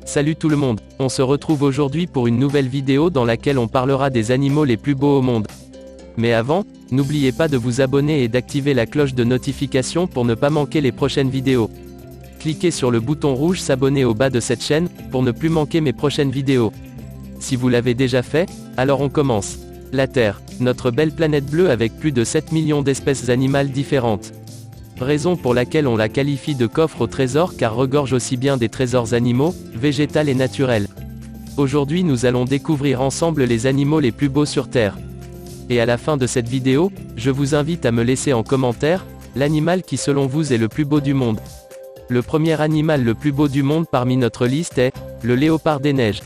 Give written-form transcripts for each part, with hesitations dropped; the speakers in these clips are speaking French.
Salut tout le monde, on se retrouve aujourd'hui pour une nouvelle vidéo dans laquelle on parlera des animaux les plus beaux au monde. Mais avant, n'oubliez pas de vous abonner et d'activer la cloche de notification pour ne pas manquer les prochaines vidéos. Cliquez sur le bouton rouge s'abonner au bas de cette chaîne, pour ne plus manquer mes prochaines vidéos. Si vous l'avez déjà fait, alors on commence. La Terre, notre belle planète bleue avec plus de 7 millions d'espèces animales différentes. Raison pour laquelle on la qualifie de coffre au trésor car regorge aussi bien des trésors animaux, végétaux et naturels. Aujourd'hui nous allons découvrir ensemble les animaux les plus beaux sur Terre. Et à la fin de cette vidéo, je vous invite à me laisser en commentaire, l'animal qui selon vous est le plus beau du monde. Le premier animal le plus beau du monde parmi notre liste est, le léopard des neiges.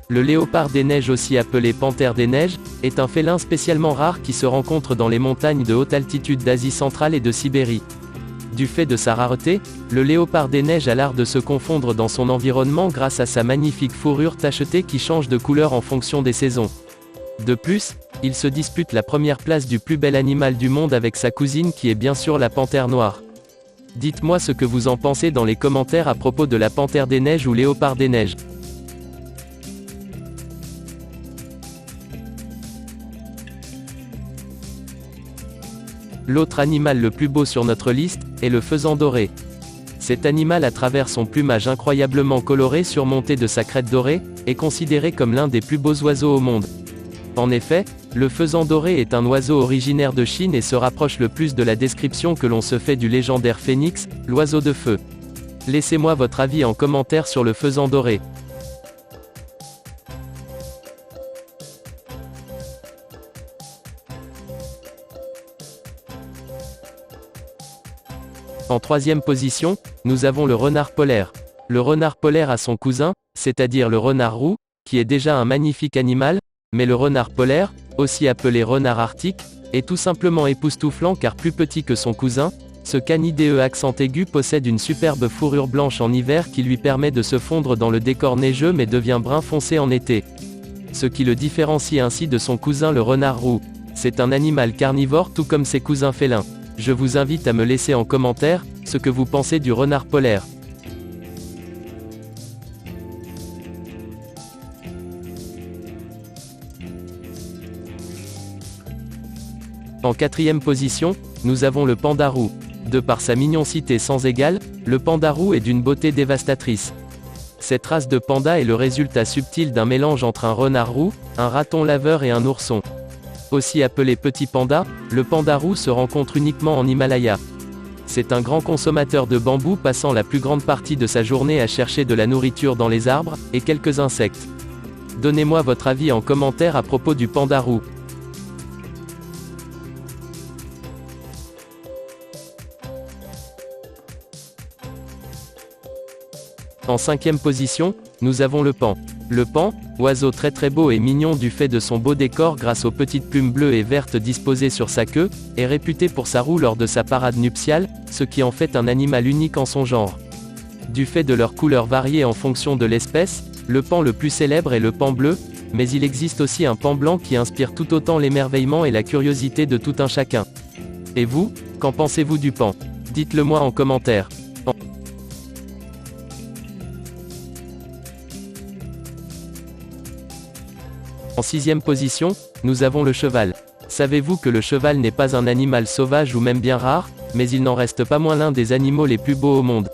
Le léopard des neiges, aussi appelé panthère des neiges, est un félin spécialement rare qui se rencontre dans les montagnes de haute altitude d'Asie centrale et de Sibérie. Du fait de sa rareté, le léopard des neiges a l'art de se confondre dans son environnement grâce à sa magnifique fourrure tachetée qui change de couleur en fonction des saisons. De plus, il se dispute la première place du plus bel animal du monde avec sa cousine qui est bien sûr la panthère noire. Dites-moi ce que vous en pensez dans les commentaires à propos de la panthère des neiges ou léopard des neiges. L'autre animal le plus beau sur notre liste, est le faisan doré. Cet animal à travers son plumage incroyablement coloré surmonté de sa crête dorée, est considéré comme l'un des plus beaux oiseaux au monde. En effet, le faisan doré est un oiseau originaire de Chine et se rapproche le plus de la description que l'on se fait du légendaire phénix, l'oiseau de feu. Laissez-moi votre avis en commentaire sur le faisan doré. En troisième position, nous avons le renard polaire. Le renard polaire a son cousin, c'est-à-dire le renard roux, qui est déjà un magnifique animal, mais le renard polaire, aussi appelé renard arctique, est tout simplement époustouflant car plus petit que son cousin, ce canidé accent aigu possède une superbe fourrure blanche en hiver qui lui permet de se fondre dans le décor neigeux mais devient brun foncé en été. Ce qui le différencie ainsi de son cousin le renard roux. C'est un animal carnivore tout comme ses cousins félins. Je vous invite à me laisser en commentaire, ce que vous pensez du renard polaire. En quatrième position, nous avons le panda roux. De par sa mignoncité sans égale, le panda roux est d'une beauté dévastatrice. Cette race de panda est le résultat subtil d'un mélange entre un renard roux, un raton laveur et un ourson. Aussi appelé petit panda, le panda roux se rencontre uniquement en Himalaya. C'est un grand consommateur de bambou passant la plus grande partie de sa journée à chercher de la nourriture dans les arbres, et quelques insectes. Donnez-moi votre avis en commentaire à propos du panda roux. En cinquième position, nous avons le paon. Le paon, oiseau très beau et mignon du fait de son beau décor grâce aux petites plumes bleues et vertes disposées sur sa queue, est réputé pour sa roue lors de sa parade nuptiale, ce qui en fait un animal unique en son genre. Du fait de leurs couleurs variées en fonction de l'espèce, le paon le plus célèbre est le paon bleu, mais il existe aussi un paon blanc qui inspire tout autant l'émerveillement et la curiosité de tout un chacun. Et vous, qu'en pensez-vous du paon? Dites-le moi en commentaire. En sixième position, nous avons le cheval. Savez-vous que le cheval n'est pas un animal sauvage ou même bien rare, mais il n'en reste pas moins l'un des animaux les plus beaux au monde.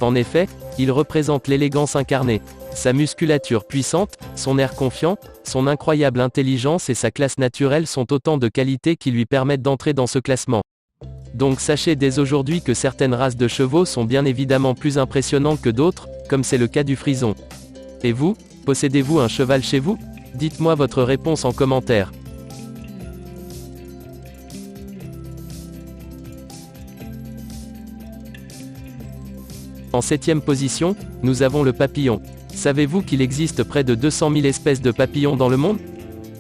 En effet, il représente l'élégance incarnée. Sa musculature puissante, son air confiant, son incroyable intelligence et sa classe naturelle sont autant de qualités qui lui permettent d'entrer dans ce classement. Donc sachez dès aujourd'hui que certaines races de chevaux sont bien évidemment plus impressionnantes que d'autres, comme c'est le cas du frison. Et vous, possédez-vous un cheval chez vous? Dites-moi votre réponse en commentaire. En septième position, nous avons le papillon. Savez-vous qu'il existe près de 200 000 espèces de papillons dans le monde?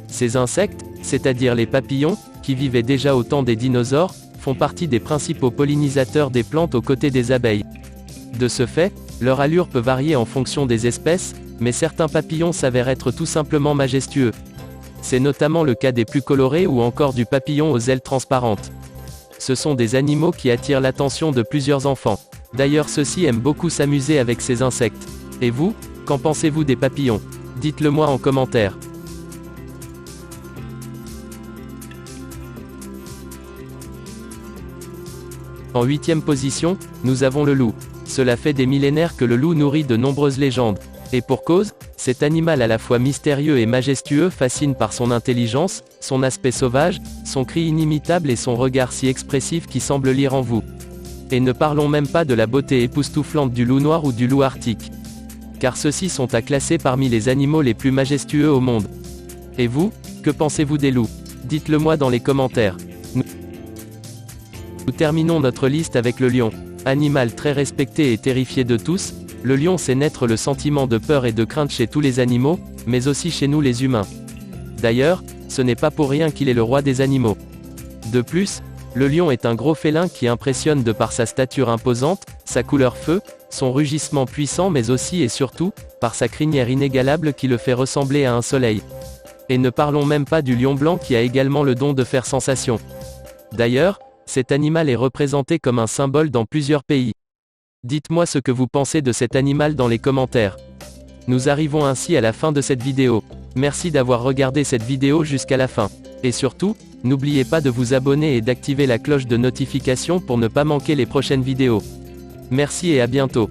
Ces insectes, c'est-à-dire les papillons, qui vivaient déjà au temps des dinosaures, font partie des principaux pollinisateurs des plantes aux côtés des abeilles. De ce fait, leur allure peut varier en fonction des espèces, mais certains papillons s'avèrent être tout simplement majestueux. C'est notamment le cas des plus colorés ou encore du papillon aux ailes transparentes. Ce sont des animaux qui attirent l'attention de plusieurs enfants. D'ailleurs ceux-ci aiment beaucoup s'amuser avec ces insectes. Et vous, Qu'en pensez-vous des papillons? Dites-le moi en commentaire. En 8e position, nous avons le loup. Cela fait des millénaires que le loup nourrit de nombreuses légendes. Et pour cause, cet animal à la fois mystérieux et majestueux fascine par son intelligence, son aspect sauvage, son cri inimitable et son regard si expressif qui semble lire en vous. Et ne parlons même pas de la beauté époustouflante du loup noir ou du loup arctique. Car ceux-ci sont à classer parmi les animaux les plus majestueux au monde. Et vous, que pensez-vous des loups? Dites-le moi dans les commentaires. Nous terminons notre liste avec le lion. Animal très respecté et terrifié de tous, le lion sait naître le sentiment de peur et de crainte chez tous les animaux, mais aussi chez nous les humains. D'ailleurs, ce n'est pas pour rien qu'il est le roi des animaux. De plus, le lion est un gros félin qui impressionne de par sa stature imposante, sa couleur feu, son rugissement puissant mais aussi et surtout, par sa crinière inégalable qui le fait ressembler à un soleil. Et ne parlons même pas du lion blanc qui a également le don de faire sensation. D'ailleurs, cet animal est représenté comme un symbole dans plusieurs pays. Dites-moi ce que vous pensez de cet animal dans les commentaires. Nous arrivons ainsi à la fin de cette vidéo. Merci d'avoir regardé cette vidéo jusqu'à la fin. Et surtout, n'oubliez pas de vous abonner et d'activer la cloche de notification pour ne pas manquer les prochaines vidéos. Merci et à bientôt.